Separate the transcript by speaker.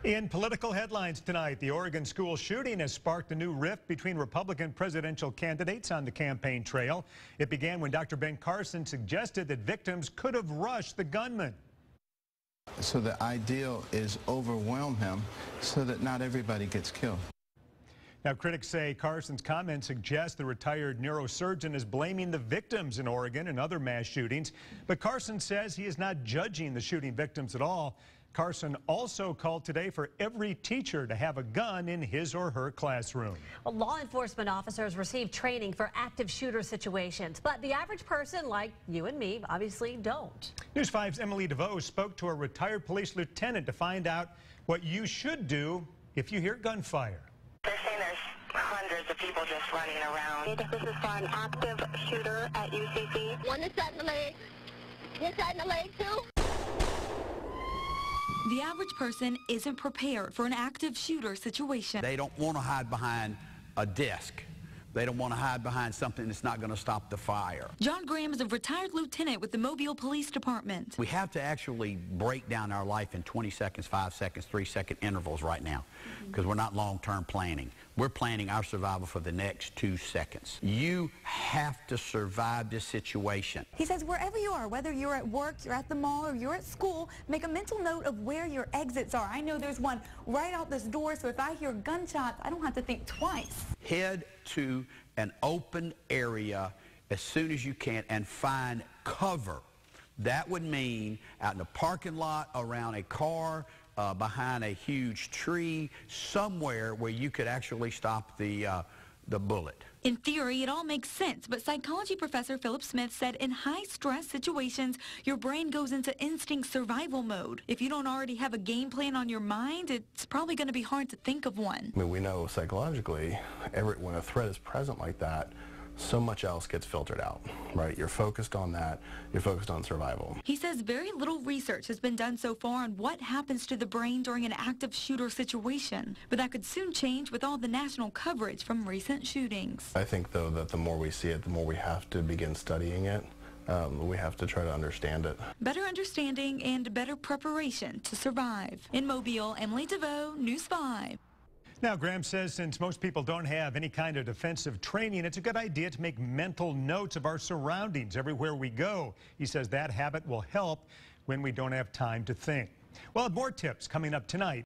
Speaker 1: In political headlines tonight, the Oregon school shooting has sparked a new rift between Republican presidential candidates on the campaign trail. It began when Dr. Ben Carson suggested that victims could have rushed the gunman.
Speaker 2: So the ideal is overwhelm him so that not everybody gets killed.
Speaker 1: Now, critics say Carson's comments suggest the retired neurosurgeon is blaming the victims in Oregon and other mass shootings. But Carson says he is not judging the shooting victims at all. Carson also called today for every teacher to have a gun in his or her classroom.
Speaker 3: Well, law enforcement officers receive training for active shooter situations, but the average person like you and me obviously don't.
Speaker 1: News 5's Emily DeVoe spoke to a retired police lieutenant to find out what you should do if you hear gunfire.
Speaker 4: They're saying there's hundreds of people just running around. This is for an active shooter at UCC.
Speaker 5: One is shot in the leg. This shot in the leg too.
Speaker 6: The average person isn't prepared for an active shooter situation.
Speaker 7: They don't want to hide behind a desk. They don't want to hide behind something that's not going to stop the fire.
Speaker 6: John Graham is a retired lieutenant with the Mobile Police Department.
Speaker 7: We have to actually break down our life in 20 seconds, 5 seconds, 3-second intervals right now because we're not long-term planning. We're planning our survival for the next 2 seconds. You have to survive this situation.
Speaker 8: He says wherever you are, whether you're at work, you're at the mall, or you're at school, make a mental note of where your exits are. I know there's one right out this door, so if I hear gunshots, I don't have to think twice.
Speaker 7: Head to an open area as soon as you can and find cover. That would mean out in a parking lot, around a car, behind a huge tree, somewhere where you could actually stop the bullet.
Speaker 6: In theory, it all makes sense, but psychology professor Philip Smith said in high-stress situations, your brain goes into instinct survival mode. If you don't already have a game plan on your mind, it's probably going to be hard to think of one.
Speaker 9: I mean, we know psychologically, when a threat is present like that, so much else gets filtered out, right? You're focused on that. You're focused on survival.
Speaker 6: He says very little research has been done so far on what happens to the brain during an active shooter situation, but that could soon change with all the national coverage from recent shootings.
Speaker 9: I think, though, that the more we see it, the more we have to begin studying it. We have to try to understand it.
Speaker 6: Better understanding and better preparation to survive. In Mobile, Emily DeVoe, News 5.
Speaker 1: Now, Graham says since most people don't have any kind of defensive training, it's a good idea to make mental notes of our surroundings everywhere we go. He says that habit will help when we don't have time to think. We'll have more tips coming up tonight.